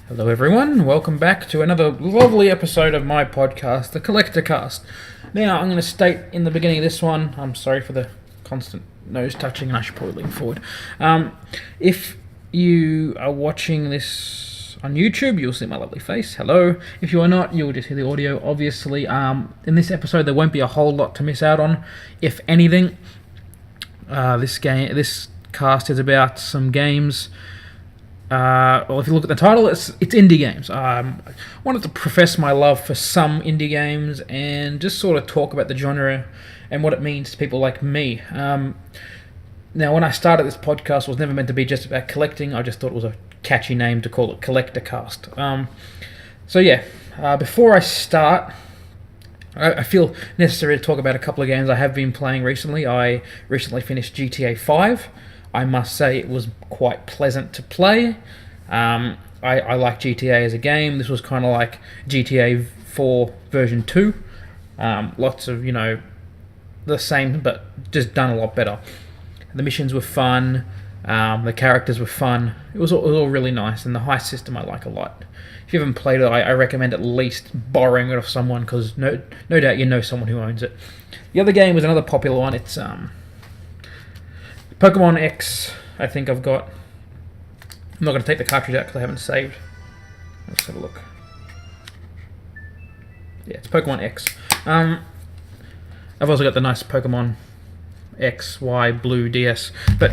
Hello everyone, welcome back to another lovely episode of my podcast, the CollectorCast. Now, I'm going to state in the beginning of this one, I'm sorry for the constant nose touching and I should probably lean forward. If you are watching this on YouTube, you'll see my lovely face, hello. If you are not, you'll just hear the audio, obviously. In this episode, there won't be a whole lot to miss out on, if anything. This cast is about some games. Well, if you look at the title, it's indie games. I wanted to profess my love for some indie games and just sort of talk about the genre and what it means to people like me. Now, when I started this podcast, it was never meant to be just about collecting. I just thought it was a catchy name to call it CollectorCast. Before I start, I feel necessary to talk about a couple of games I have been playing recently. I recently finished GTA 5. I must say it was quite pleasant to play. I like GTA as a game. This was kind of like GTA 4 version 2. Lots of, the same, but just done a lot better. The missions were fun. The characters were fun. It was all really nice, and the heist system I like a lot. If you haven't played it, I recommend at least borrowing it off someone, because no doubt you know someone who owns it. The other game was another popular one. It's Pokemon X, I think I've got. I'm not going to take the cartridge out because I haven't saved. Let's have a look. Yeah, it's Pokemon X. I've also got the nice Pokemon X, Y, Blue DS. But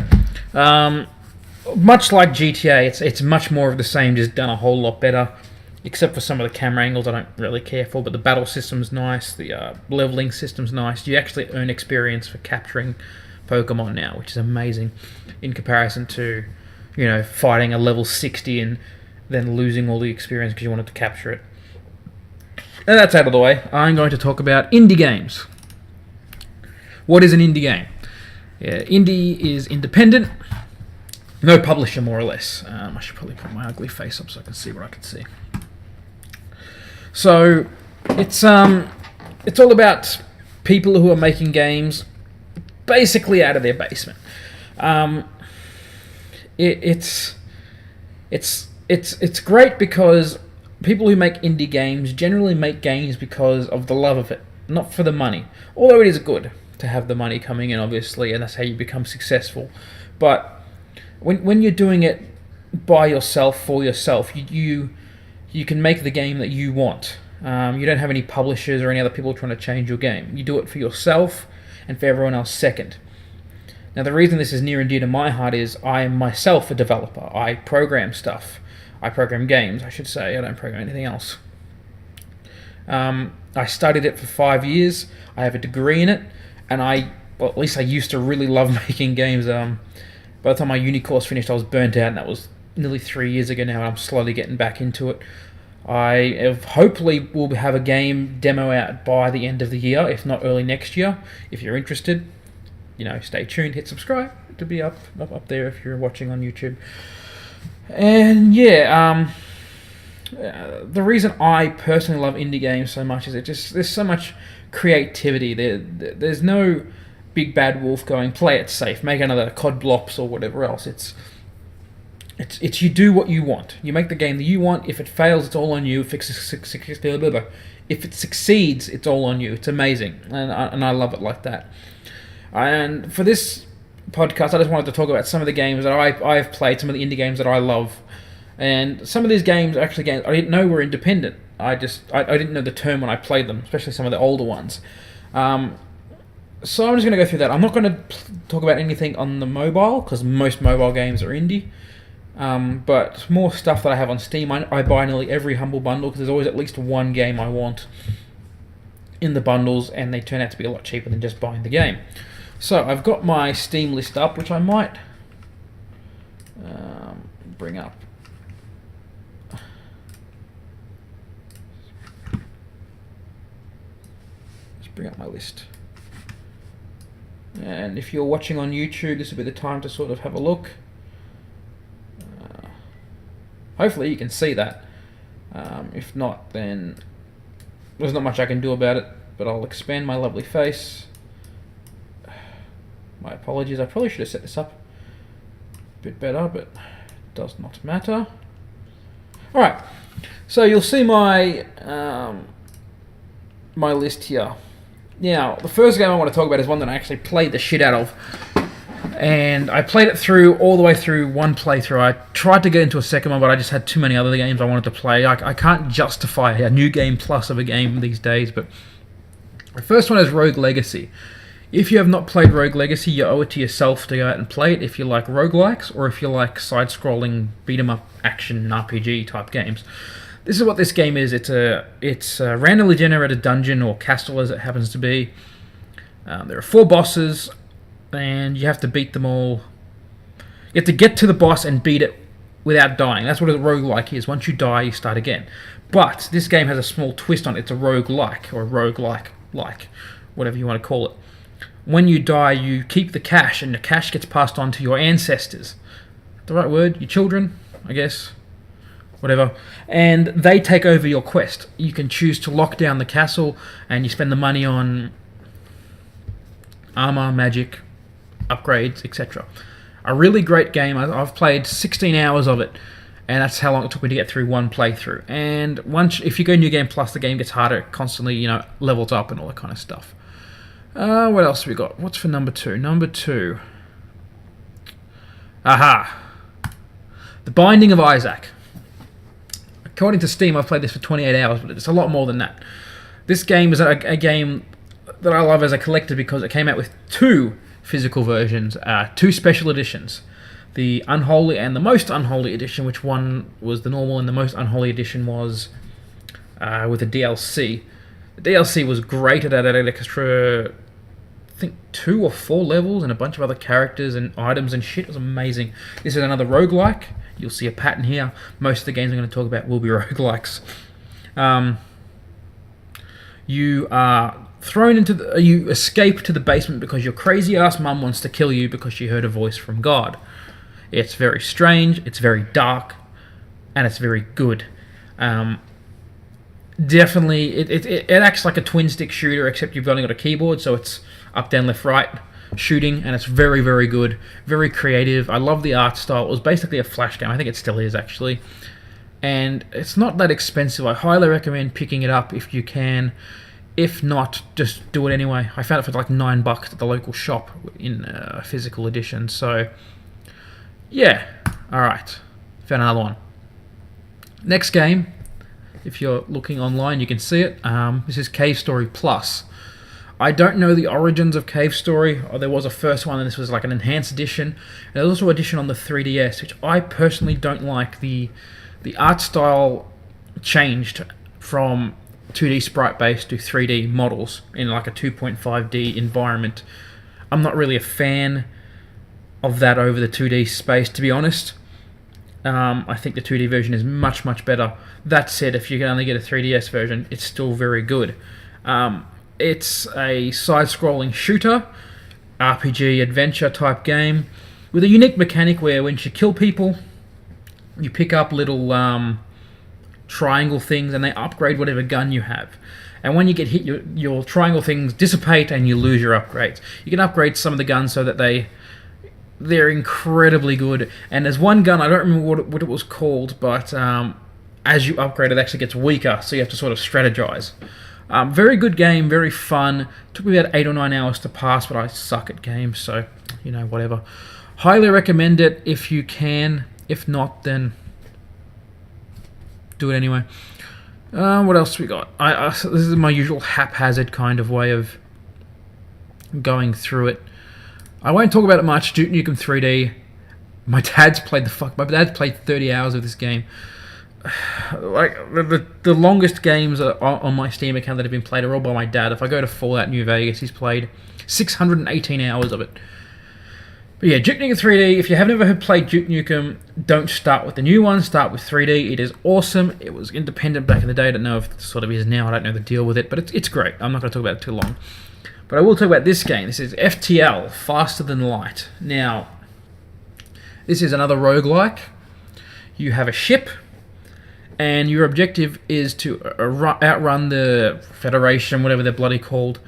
much like GTA, it's much more of the same, just done a whole lot better. Except for some of the camera angles I don't really care for, but the battle system's nice, the leveling system's nice. You actually earn experience for capturing Pokemon now, which is amazing in comparison to, fighting a level 60 and then losing all the experience because you wanted to capture it. Now that's out of the way, I'm going to talk about indie games. What is an indie game? Indie is independent, no publisher more or less. I should probably put my ugly face up so I can see what I can see. So it's all about people who are making games basically out of their basement. It's great because people who make indie games generally make games because of the love of it, not for the money. Although it is good to have the money coming in, obviously, and that's how you become successful. But when you're doing it by yourself, for yourself, you can make the game that you want. You don't have any publishers or any other people trying to change your game. You do it for yourself and for everyone else second. Now, the reason this is near and dear to my heart is I am myself a developer. I program stuff. I program games, I should say. I don't program anything else. I studied it for 5 years. I have a degree in it, and at least I used to really love making games. By the time my uni course finished, I was burnt out, and that was nearly 3 years ago now, and I'm slowly getting back into it. I hopefully will have a game demo out by the end of the year, if not early next year. If you're interested, stay tuned, hit subscribe to be up there if you're watching on YouTube. And the reason I personally love indie games so much is there's so much creativity. There's no big bad wolf going, play it safe, make another COD Blops or whatever else. It's you do what you want. You make the game that you want. If it fails, it's all on you. If it succeeds, it's all on you. It's amazing, and I love it like that. And for this podcast, I just wanted to talk about some of the games that I've played, some of the indie games that I love. And some of these games are actually games I didn't know were independent. I didn't know the term when I played them, especially some of the older ones. So I'm just going to go through that. I'm not going to talk about anything on the mobile, because most mobile games are indie. But more stuff that I have on Steam. I buy nearly every Humble Bundle, because there's always at least one game I want in the bundles, and they turn out to be a lot cheaper than just buying the game. So I've got my Steam list up, which I might bring up. Let's bring up my list. And if you're watching on YouTube, this will be the time to sort of have a look. Hopefully you can see that. If not, then there's not much I can do about it, but I'll expand my lovely face. My apologies, I probably should have set this up a bit better, but it does not matter. Alright, so you'll see my my list here. Now, the first game I want to talk about is one that I actually played the shit out of. And I played it through, all the way through one playthrough. I tried to get into a second one, but I just had too many other games I wanted to play. I can't justify a new game plus of a game these days, but the first one is Rogue Legacy. If you have not played Rogue Legacy, you owe it to yourself to go out and play it if you like roguelikes, or if you like side-scrolling, beat-em-up, action, RPG type games. This is what this game is. It's a randomly generated dungeon, or castle as it happens to be. There are 4 bosses, and you have to beat them all. You have to get to the boss and beat it without dying. That's what a roguelike is. Once you die, you start again. But this game has a small twist on it. It's a roguelike, or a roguelike, whatever you want to call it. When you die, you keep the cash, and the cash gets passed on to your ancestors. The right word? Your children, I guess. Whatever. And they take over your quest. You can choose to lock down the castle, and you spend the money on armor, magic, upgrades, etc. A really great game. I've played 16 hours of it, and that's how long it took me to get through one playthrough. And if you go New Game Plus, the game gets harder. It constantly, levels up and all that kind of stuff. What else we got? What's for number 2? Number 2. Aha! The Binding of Isaac. According to Steam, I've played this for 28 hours, but it's a lot more than that. This game is a game that I love as a collector because it came out with 2 physical versions, 2 special editions. The Unholy and the Most Unholy edition, which one was the normal, and the Most Unholy edition was with the DLC. The DLC was great. It added extra, I think, 2 or 4 levels and a bunch of other characters and items and shit. It was amazing. This is another roguelike. You'll see a pattern here. Most of the games I'm going to talk about will be roguelikes. You are thrown into you escape to the basement because your crazy ass mum wants to kill you because she heard a voice from God. It's very strange, it's very dark, and it's very good. Definitely, it acts like a twin stick shooter, except you've only got a keyboard, so it's up, down, left, right shooting, and it's very, very good, very creative. I love the art style. It was basically a Flash game. I think it still is, actually. And it's not that expensive. I highly recommend picking it up if you can. If not, just do it anyway. I found it for like $9 at the local shop in a physical edition. So, yeah. Alright. Found another one. Next game, if you're looking online, you can see it. This is Kstory Plus. I don't know the origins of Kstory. There was a first one, and this was like an enhanced edition. And there was also an edition on the 3DS, which I personally don't like. The art style changed from 2D sprite based to 3D models in like a 2.5D environment. I'm not really a fan of that over the 2D space, to be honest. I think the 2D version is much, much better. That said, if you can only get a 3DS version, it's still very good. It's a side-scrolling shooter, RPG adventure type game, with a unique mechanic where when you kill people, you pick up little triangle things, and they upgrade whatever gun you have. And when you get hit, your triangle things dissipate, and you lose your upgrades. You can upgrade some of the guns so that they're incredibly good. And there's one gun, I don't remember what it was called, but as you upgrade, it actually gets weaker, so you have to sort of strategize. Very good game, very fun. Took me about 8 or 9 hours to pass, but I suck at games, so, whatever. Highly recommend it if you can. If not, then do it anyway. What else we got? This is my usual haphazard kind of way of going through it. I won't talk about it much. Duke Nukem 3D. My dad's played 30 hours of this game. Like the longest games on my Steam account that have been played are all by my dad. If I go to Fallout New Vegas, he's played 618 hours of it. But yeah, Duke Nukem 3D, if you have never played Duke Nukem, don't start with the new one, start with 3D. It is awesome. It was independent back in the day. I don't know if it sort of is now. I don't know the deal with it, but it's great. I'm not going to talk about it too long. But I will talk about this game. This is FTL, Faster Than Light. Now, this is another roguelike. You have a ship, and your objective is to outrun the Federation, whatever they're bloody called,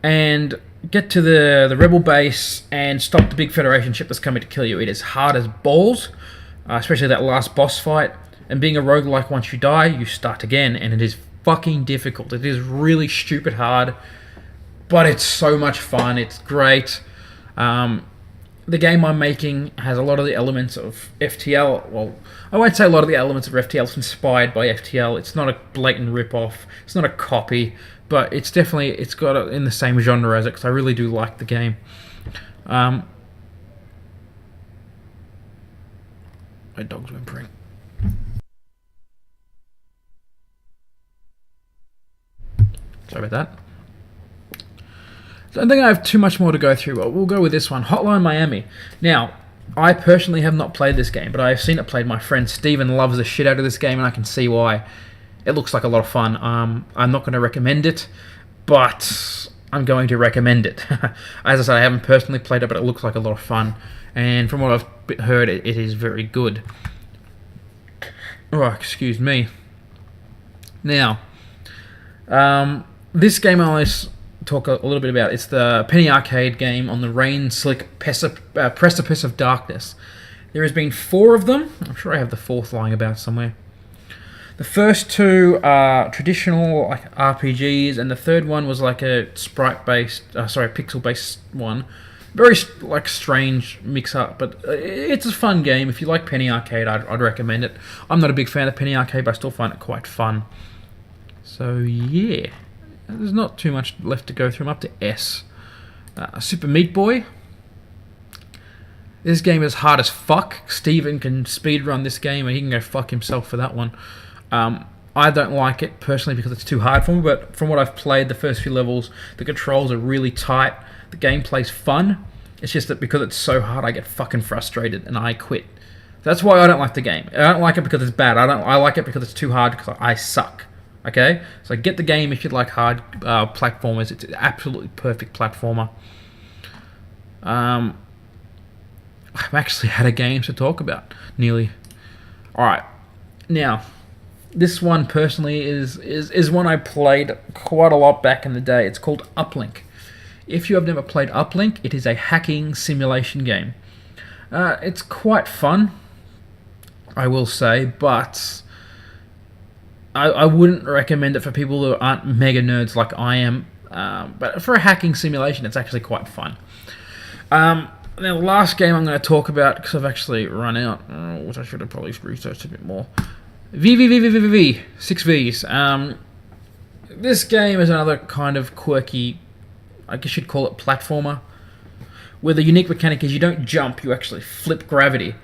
and get to the rebel base and stop the big Federation ship that's coming to kill you. It is hard as balls, especially that last boss fight. And being a roguelike, once you die, you start again, and it is fucking difficult. It is really stupid hard, but it's so much fun. It's great. The game I'm making has a lot of the elements of FTL. Well, I won't say a lot of the elements of FTL. It's inspired by FTL. It's not a blatant rip-off. It's not a copy, but it's definitely, it's got it in the same genre as it, because I really do like the game. My dog's whimpering. Sorry about that. I don't think I have too much more to go through, but we'll go with this one. Hotline Miami. Now, I personally have not played this game, but I have seen it played. My friend Steven loves the shit out of this game, and I can see why. It looks like a lot of fun. I'm not going to recommend it, but I'm going to recommend it. As I said, I haven't personally played it, but it looks like a lot of fun. And from what I've heard, it is very good. Oh, excuse me. Now, this game I always talk a little bit about. It's the Penny Arcade game on the rain-slick precipice of darkness. There has been 4 of them. I'm sure I have the 4th lying about somewhere. The first 2 are traditional like RPGs, and the third one was like a pixel-based one. Very like strange mix-up, but it's a fun game. If you like Penny Arcade, I'd recommend it. I'm not a big fan of Penny Arcade, but I still find it quite fun. So yeah. There's not too much left to go through. I'm up to S. Super Meat Boy. This game is hard as fuck. Steven can speedrun this game, and he can go fuck himself for that one. I don't like it personally because it's too hard for me, but from what I've played, the first few levels, the controls are really tight. The gameplay's fun. It's just that because it's so hard, I get fucking frustrated and I quit. That's why I don't like the game. I don't like it because it's bad. I like it because it's too hard because I suck. Okay, so get the game if you like hard platformers. It's an absolutely perfect platformer. I've actually had a game to talk about, nearly. Alright, now, this one personally is one I played quite a lot back in the day. It's called Uplink. If you have never played Uplink, it is a hacking simulation game. It's quite fun, I will say, but I wouldn't recommend it for people who aren't mega nerds like I am. But for a hacking simulation, it's actually quite fun. Now, the last game I'm going to talk about, because I've actually run out, which I should have probably researched a bit more. VVVVV, 6 Vs. This game is another kind of quirky, I guess you'd call it platformer, where the unique mechanic is you don't jump, you actually flip gravity.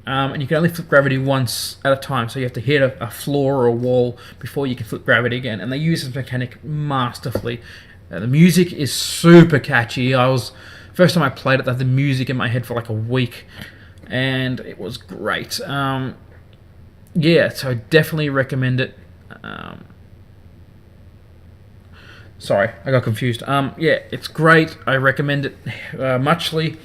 And you can only flip gravity once at a time, so you have to hit a floor or a wall before you can flip gravity again. And they use this mechanic masterfully. The music is super catchy. First time I played it, I had the music in my head for like a week, and it was great. Yeah, so I definitely recommend it. Sorry, I got confused. Yeah, it's great. I recommend it muchly.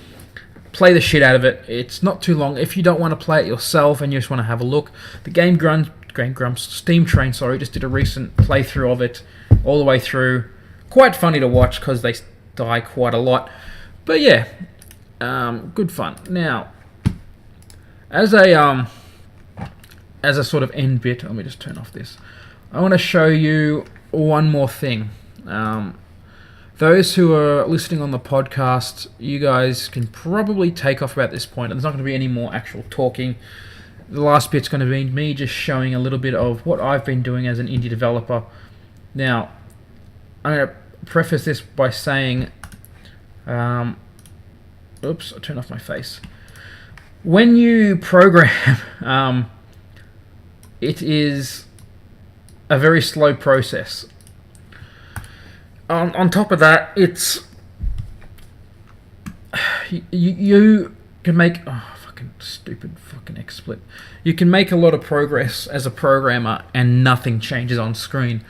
Play the shit out of it. It's not too long. If you don't want to play it yourself and you just want to have a look, the Game Grumps Steam Train, just did a recent playthrough of it all the way through. Quite funny to watch because they die quite a lot. But yeah, good fun. Now, as a sort of end bit, let me just turn off this. I want to show you one more thing. Those who are listening on the podcast, you guys can probably take off about this point, and there's not going to be any more actual talking. The last bit's going to be me just showing a little bit of what I've been doing as an indie developer. Now, I'm going to preface this by saying, oops, I turned off my face. When you program, it is a very slow process. On top of that, it's you can make fucking XSplit. You can make a lot of progress as a programmer, and nothing changes on screen.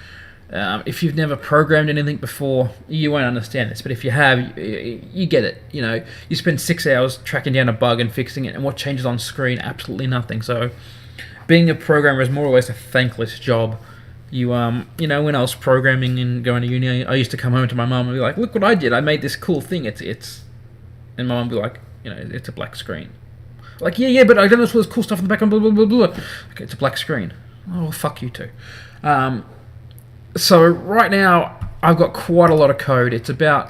If you've never programmed anything before, you won't understand this. But if you have, you get it. You know, you spend 6 hours tracking down a bug and fixing it, and what changes on screen? Absolutely nothing. So, being a programmer is more or less a thankless job. You know, when I was programming and going to uni, I used to come home to my mum and be like, "Look what I did! I made this cool thing. It's," and my mum would be like, "You know, it's a black screen." Like, yeah, but I don't know all this cool stuff in the background, blah, blah, blah, blah. Okay, it's a black screen. Oh, well, fuck you too. So right now, I've got quite a lot of code. It's about,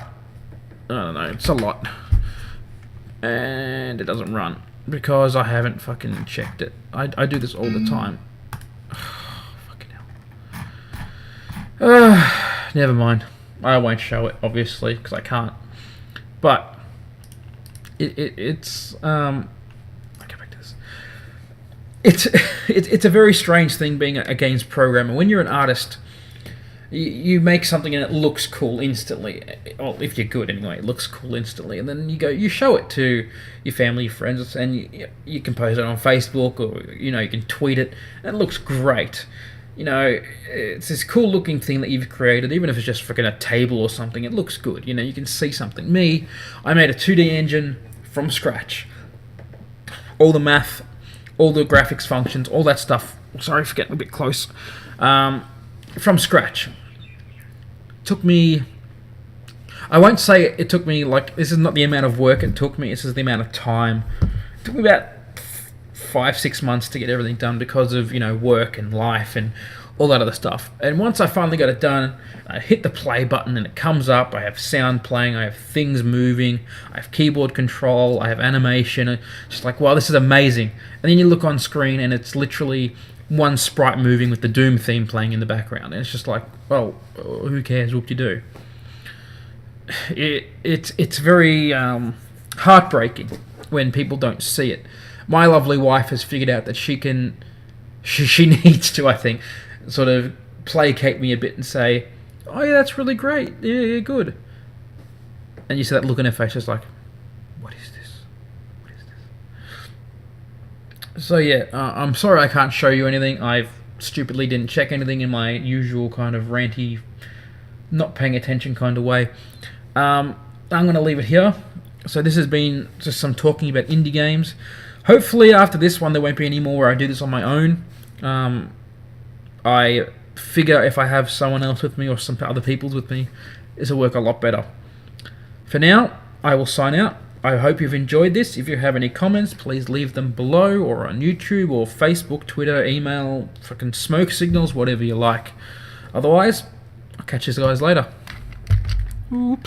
I don't know, it's a lot. And it doesn't run because I haven't fucking checked it. I do this all the time. Fucking hell. Never mind. I won't show it, obviously, because I can't. But it's I'll get back to this. It's a very strange thing being a games programmer. When you're an artist, you make something and it looks cool instantly. Well, if you're good anyway, it looks cool instantly. And then you show it to your family, your friends, and you can post it on Facebook, or you can tweet it, and it looks great. It's this cool looking thing that you've created, even if it's just freaking a table or something. It looks good. You can see something. I made a 2D engine from scratch. All the math, all the graphics functions, all that stuff. Sorry for getting a bit close. From scratch. Took me, I won't say it took me, like, this is not the amount of work it took me, this is the amount of time. It took me about 5-6 months to get everything done because of, work and life and all that other stuff. And once I finally got it done, I hit the play button and it comes up. I have sound playing, I have things moving, I have keyboard control, I have animation. It's just like, wow, this is amazing. And then you look on screen and it's literally one sprite moving with the Doom theme playing in the background. And it's just like, well, who cares? Whoop-de-doo. It's very heartbreaking when people don't see it. My lovely wife has figured out that she needs to, I think, sort of placate me a bit and say, oh yeah, that's really great, yeah, good. And you see that look on her face, just like, what is this? So yeah, I'm sorry I can't show you anything. I stupidly didn't check anything in my usual kind of ranty, not paying attention kind of way. I'm going to leave it here. So this has been just some talking about indie games. Hopefully after this one there won't be any more where I do this on my own. I figure if I have someone else with me or some other people's with me, this will work a lot better. For now, I will sign out. I hope you've enjoyed this. If you have any comments, please leave them below or on YouTube or Facebook, Twitter, email, fucking smoke signals, whatever you like. Otherwise, I'll catch you guys later. Oops.